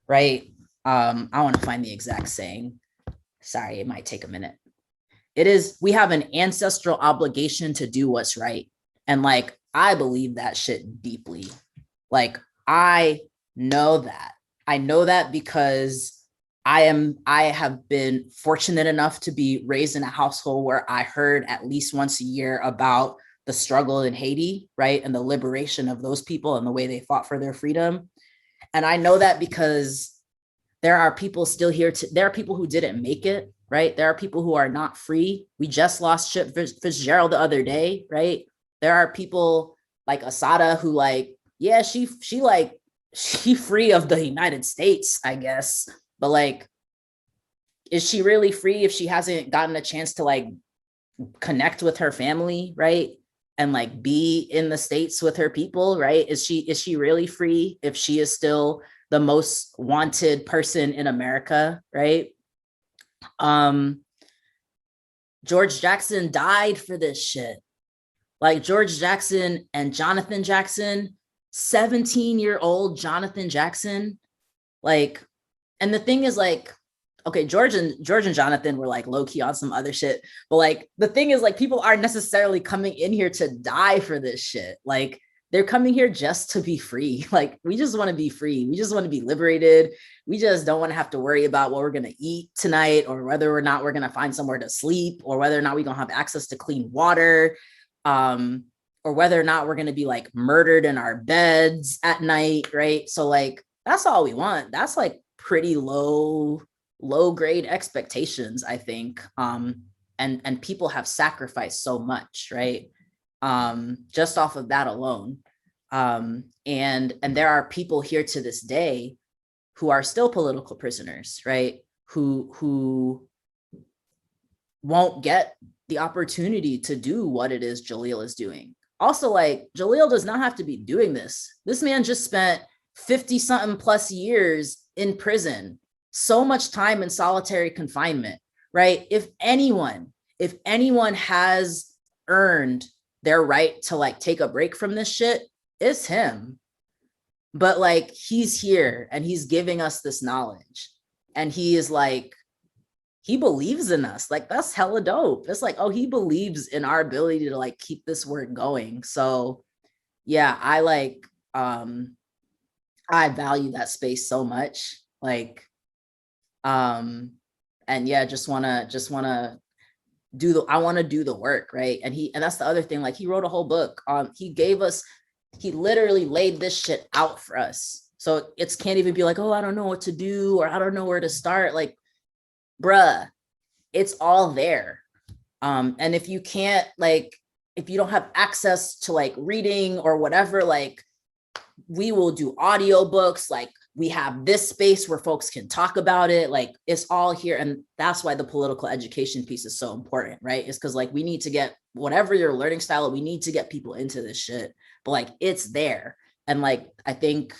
right? I want to find the exact saying. Sorry, it might take a minute. It is, we have an ancestral obligation to do what's right. And like, I believe that shit deeply. Like, I know that because I have been fortunate enough to be raised in a household where I heard at least once a year about the struggle in Haiti, right? And the liberation of those people and the way they fought for their freedom. And I know that because there are people still here. There are people who didn't make it, right? There are people who are not free. We just lost Chip Fitzgerald the other day, right? There are people like Asada who, like, yeah, she free of the United States, I guess. But like, is she really free if she hasn't gotten a chance to like connect with her family, right? And like be in the States with her people, right? Is she really free if she is still the most wanted person in America, right? George Jackson died for this shit. Like George Jackson and Jonathan Jackson, 17-year-old Jonathan Jackson. Like, and the thing is, like, okay, George and Jonathan were like low key on some other shit. But like the thing is, like, people aren't necessarily coming in here to die for this shit. Like, they're coming here just to be free. Like, we just want to be free. We just want to be liberated. We just don't want to have to worry about what we're going to eat tonight, or whether or not we're going to find somewhere to sleep, or whether or not we're going to have access to clean water, or whether or not we're going to be like murdered in our beds at night, right? So like, that's all we want. That's like pretty low grade expectations, I think. And people have sacrificed so much, right? Just off of that alone. And there are people here to this day who are still political prisoners, right? Who won't get the opportunity to do what it is Jaleel is doing. Also, like, Jaleel does not have to be doing this. This man just spent 50 something plus years in prison, so much time in solitary confinement, right? If anyone has earned their right to like take a break from this shit, it's him. But like, he's here and he's giving us this knowledge, and he is like, he believes in us. Like, that's hella dope. It's like, oh, he believes in our ability to like keep this work going. So yeah, I like, I value that space so much. Like, and yeah, just wanna I want to do the work, right? And that's the other thing. Like, he wrote a whole book. He literally laid this shit out for us. So it can't even be like, oh, I don't know what to do, or I don't know where to start. Like, bruh, it's all there. And if you can't, like, if you don't have access to like reading or whatever, like, we will do audiobooks. Like, we have this space where folks can talk about it. Like, it's all here. And that's why the political education piece is so important, right? It's because like, we need to get whatever your learning style, we need to get people into this shit, but like, it's there. And like, I think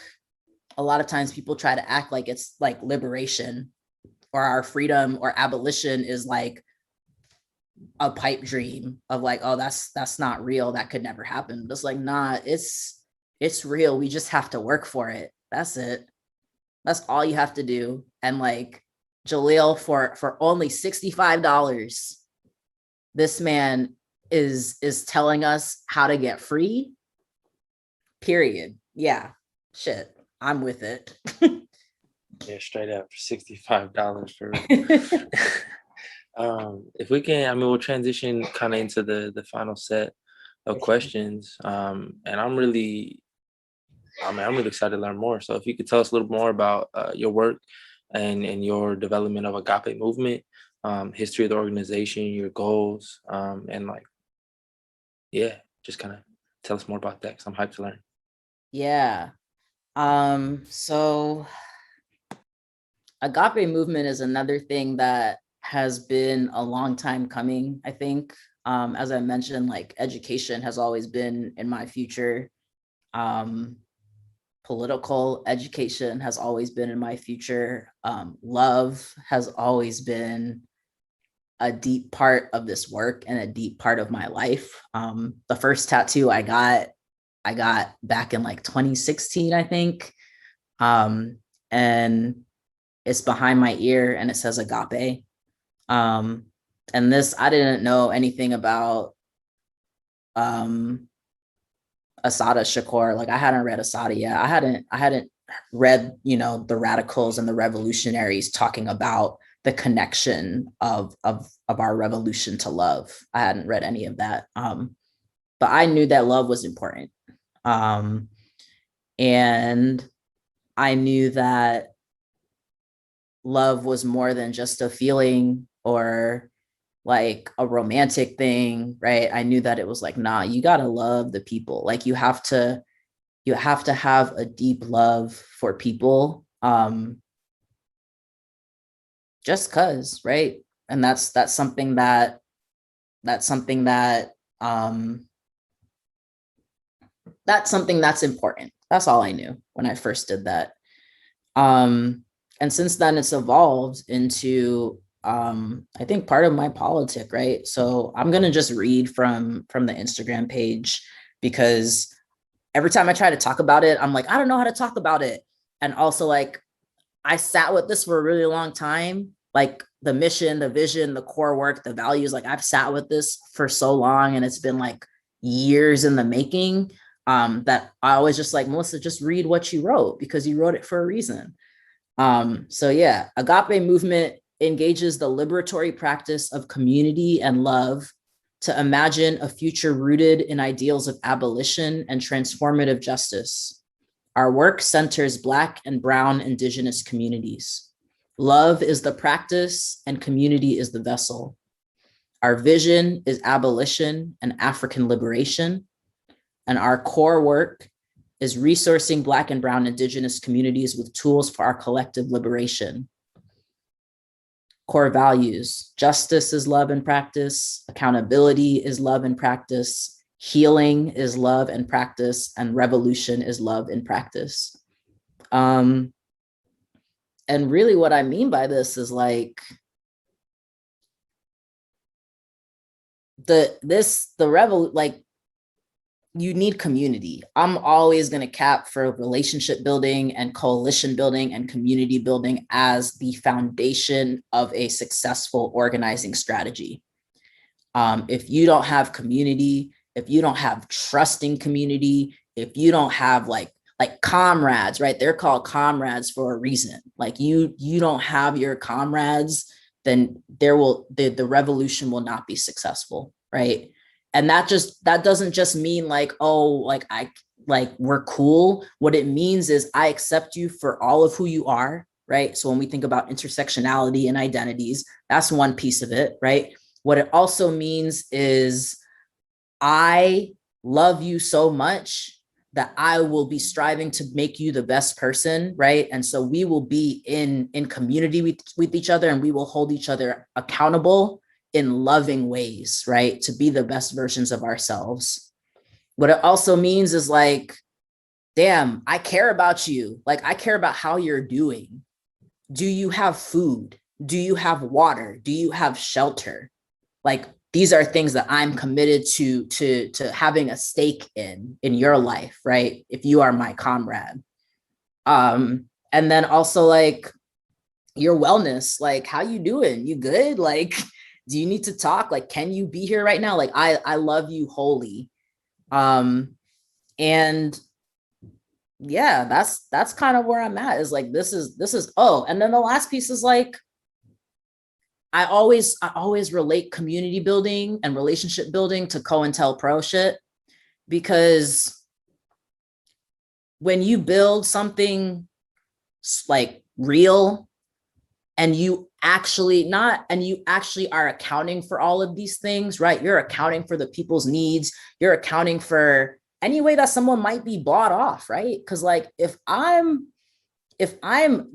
a lot of times people try to act like it's like liberation or our freedom or abolition is like a pipe dream of like, oh, that's not real. That could never happen. But it's like, nah, it's real. We just have to work for it. That's it. That's all you have to do. And like, Jaleel, for only $65, this man is telling us how to get free. Period. Yeah. Shit. I'm with it. Yeah, straight up $65 for if we can, I mean, we'll transition kind of into the final set of questions. And I'm really excited to learn more. So if you could tell us a little more about your work and your development of Agape movement, history of the organization, your goals, and like, yeah, just kind of tell us more about that, because I'm hyped to learn. Yeah. So Agape movement is another thing that has been a long time coming, I think. As I mentioned, like, education has always been in my future. Political education has always been in my future. Love has always been a deep part of this work and a deep part of my life. The first tattoo I got back in like 2016, I think. And it's behind my ear and it says Agape. And this, I didn't know anything about Assata Shakur. Like, I hadn't read Assata yet. I hadn't read, the radicals and the revolutionaries talking about the connection of our revolution to love. I hadn't read any of that. But I knew that love was important. And I knew that love was more than just a feeling or like a romantic thing, right? I knew that it was like, nah, you gotta love the people. Like, you have to have a deep love for people, just cause, right? And that's something that's important. That's all I knew when I first did that. And since then it's evolved into I think part of my politic, right? So I'm gonna just read from the Instagram page, because every time I try to talk about it, I'm like, I don't know how to talk about it. And also, like, I sat with this for a really long time, like the mission, the vision, the core work, the values. Like, I've sat with this for so long, and it's been like years in the making, that I always just like, Melissa, just read what you wrote, because you wrote it for a reason. So yeah, Agape movement engages the liberatory practice of community and love to imagine a future rooted in ideals of abolition and transformative justice. Our work centers Black and Brown Indigenous communities. Love is the practice and community is the vessel. Our vision is abolition and African liberation. And our core work is resourcing Black and Brown Indigenous communities with tools for our collective liberation. Core values: justice is love and practice, accountability is love and practice, healing is love and practice, and revolution is love and practice. And really what I mean by this is like, you need community. I'm always going to cap for relationship building and coalition building and community building as the foundation of a successful organizing strategy. If you don't have community, if you don't have trusting community, if you don't have like comrades, right? They're called comrades for a reason. Like you don't have your comrades, then the revolution will not be successful, right? And that doesn't just mean like, oh, like we're cool. What it means is I accept you for all of who you are, right? So when we think about intersectionality and identities, that's one piece of it, right? What it also means is I love you so much that I will be striving to make you the best person, right? And so we will be in community with each other, and we will hold each other accountable in loving ways, right? To be the best versions of ourselves. What it also means is like, damn, I care about you. Like, I care about how you're doing. Do you have food? Do you have water? Do you have shelter? Like, these are things that I'm committed to having a stake in your life, right? If you are my comrade. And then also like your wellness, like how you doing? You good? Like, do you need to talk? Like, can you be here right now? Like, I love you wholly. And yeah, that's kind of where I'm at, is like, this is, oh, and then the last piece is like, I always relate community building and relationship building to COINTELPRO shit, because when you build something like real, and you actually are accounting for all of these things, right? You're accounting for the people's needs. You're accounting for any way that someone might be bought off, right? Because like, if I'm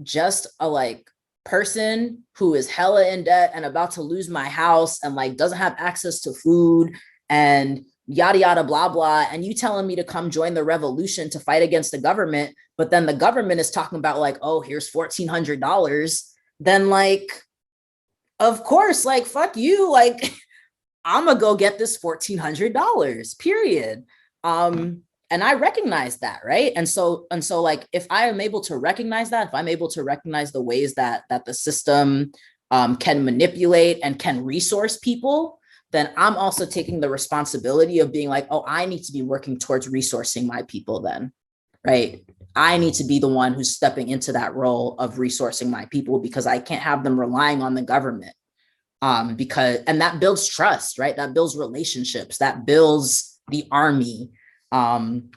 just a like person who is hella in debt and about to lose my house and like doesn't have access to food and yada yada blah blah, and you telling me to come join the revolution to fight against the government, but then the government is talking about like, oh, here's $1,400, then like, of course, like, fuck you, like, I'm gonna go get this $1,400, period. And I recognize that, right? And so like, if I am able to recognize that, if I'm able to recognize the ways that the system can manipulate and can resource people, then I'm also taking the responsibility of being like, oh, I need to be working towards resourcing my people then, right? I need to be the one who's stepping into that role of resourcing my people, because I can't have them relying on the government. And that builds trust, right? That builds relationships, that builds the army. One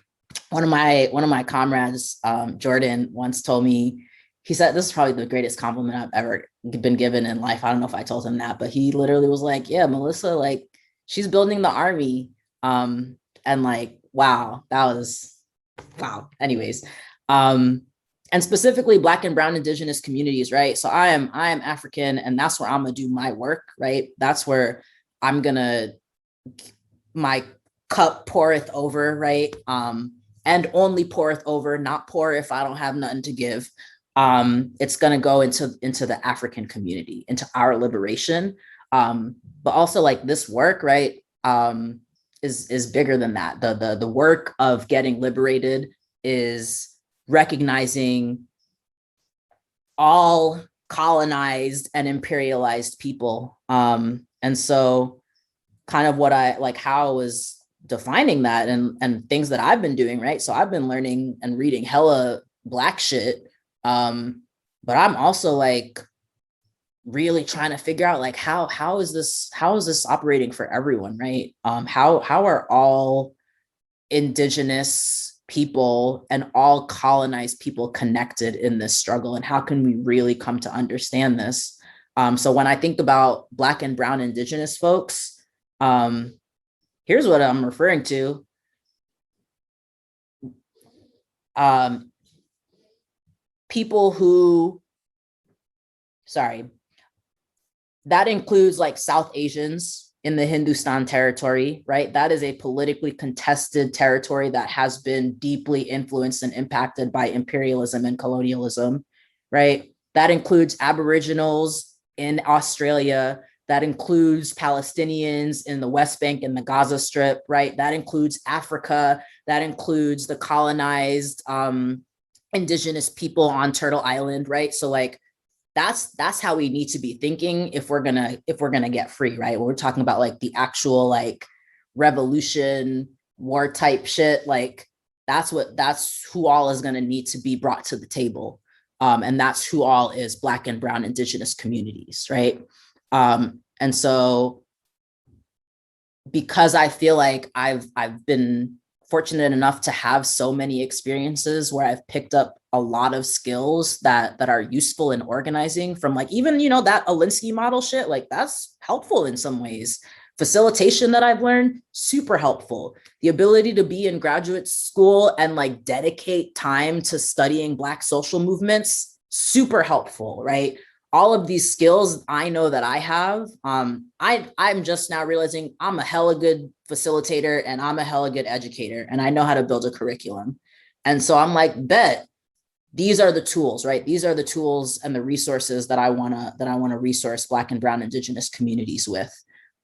of my comrades, Jordan, once told me, he said, this is probably the greatest compliment I've ever been given in life. I don't know if I told him that, but he literally was like, yeah, Melissa, like, she's building the army. And like, wow, that was, wow. Anyways, and specifically Black and Brown Indigenous communities, right? So I am African, and that's where I'm gonna do my work, right? That's where I'm gonna, my cup poureth over, right? And only poureth over, not pour if I don't have nothing to give. it's going to go into the African community, into our liberation. But also like this work, right, is bigger than that. The work of getting liberated is recognizing all colonized and imperialized people. And so kind of what I like, how I was defining that and things that I've been doing, right? So I've been learning and reading hella Black shit. But I'm also like really trying to figure out like how is this operating for everyone, right? How are all indigenous people and all colonized people connected in this struggle, and how can we really come to understand this? So when I think about Black and brown indigenous folks, here's what I'm referring to. People who, that includes like South Asians in the Hindustan territory, right? That is a politically contested territory that has been deeply influenced and impacted by imperialism and colonialism, right? That includes Aboriginals in Australia. That includes Palestinians in the West Bank and the Gaza Strip, right? That includes Africa. That includes the colonized indigenous people on Turtle Island, right? So like, that's how we need to be thinking if we're gonna get free, right? We're talking about like the actual like revolution war type shit. Like that's who all is gonna need to be brought to the table, and that's who all is Black and brown indigenous communities, right? And so because I feel like I've been fortunate enough to have so many experiences where I've picked up a lot of skills that are useful in organizing, from like even, you know, that Alinsky model shit, like that's helpful in some ways. Facilitation that I've learned, super helpful. The ability to be in graduate school and like dedicate time to studying Black social movements, super helpful, right? All of these skills I know that I have, I'm just now realizing I'm a hella good facilitator and I'm a hella good educator and I know how to build a curriculum. And so I'm like, bet these are the tools, right? These are the tools and the resources that I wanna resource Black and brown indigenous communities with,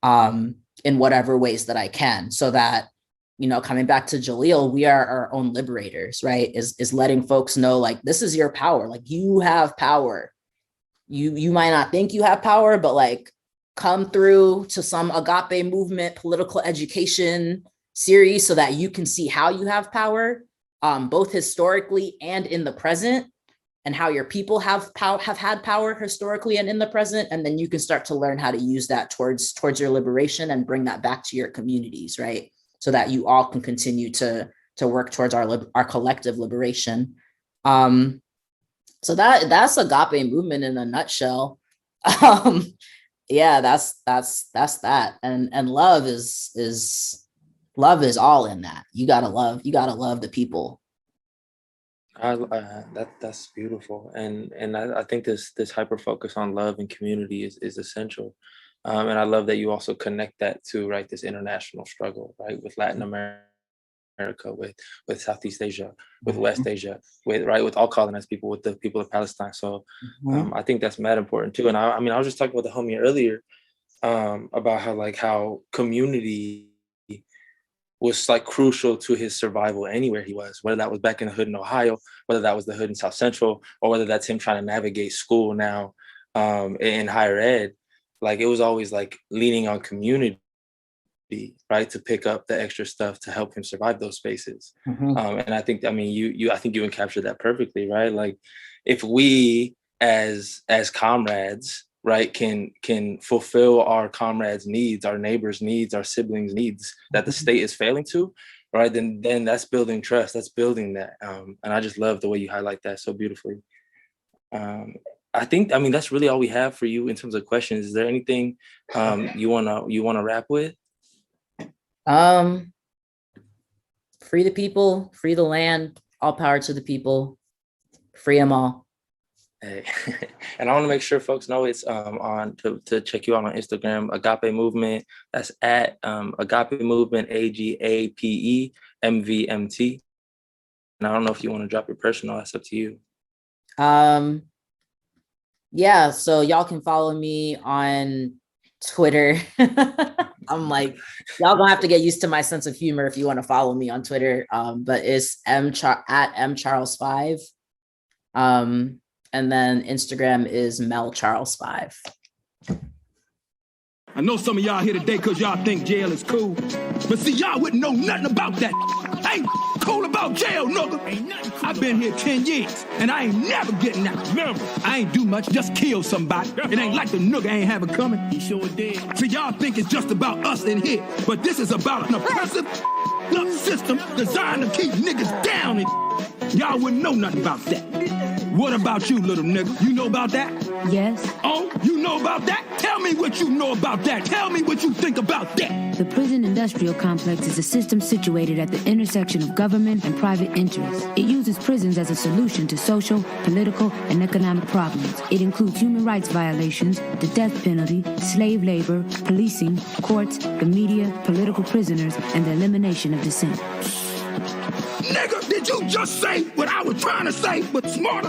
in whatever ways that I can, so that, you know, coming back to Jaleel, we are our own liberators, right? Is letting folks know like, this is your power, like you have power. You might not think you have power, but like come through to some Agape movement political education series so that you can see how you have power, both historically and in the present, and how your people have had power historically and in the present. And then you can start to learn how to use that towards your liberation and bring that back to your communities, right? So that you all can continue to work towards our collective liberation. So that's Agape movement in a nutshell. Yeah, that's that. And love is all in that. You gotta love the people. That's beautiful, and I think this hyper focus on love and community is essential, and I love that you also connect that to, right, this international struggle, right, with Latin America, with Southeast Asia, with West Asia, with all colonized people, with the people of Palestine. So I think that's mad important too. And I mean, I was just talking with the homie earlier about how community was like crucial to his survival anywhere he was, whether that was back in the hood in Ohio, whether that was the hood in South Central, or whether that's him trying to navigate school now in higher ed. Like it was always like leaning on community, right, to pick up the extra stuff to help him survive those spaces. And I think, I mean, I think you encaptured that perfectly, right? Like if we as comrades, right, can fulfill our comrades' needs, our neighbors' needs, our siblings' needs that the state is failing to, right, then that's building trust, that's building that. And I just love the way you highlight that so beautifully. I think, I mean, that's really all we have for you in terms of questions. Is there anything you wanna wrap with? Free the people, free the land, all power to the people, free them all. Hey. And I want to make sure folks know it's on to check you out on Instagram, Agape Movement. That's at Agape Movement, AGAPE MVMT. And I don't know if you want to drop your personal, that's up to you. Yeah, so y'all can follow me on Twitter. I'm like, y'all gonna have to get used to my sense of humor if you want to follow me on Twitter. But it's at mcharles5. And then Instagram is melcharles5. I know some of y'all here today because y'all think jail is cool. But see, y'all wouldn't know nothing about that. I ain't cool about jail, nigga. I've been here 10 years, and I ain't never getting out. Never. I ain't do much, just kill somebody. It ain't like the nigga ain't have it coming. He sure did. See, y'all think it's just about us in here, but this is about an oppressive system designed to keep niggas down. And y'all wouldn't know nothing about that. What about you, little nigga? You know about that? Yes. Oh, you know about that? Tell me what you know about that. Tell me what you think about that. The prison industrial complex is a system situated at the intersection of government and private interests. It uses prisons as a solution to social, political, and economic problems. It includes human rights violations, the death penalty, slave labor, policing, courts, the media, political prisoners, and the elimination of dissent. Nigga, did you just say what I was trying to say, but smarter?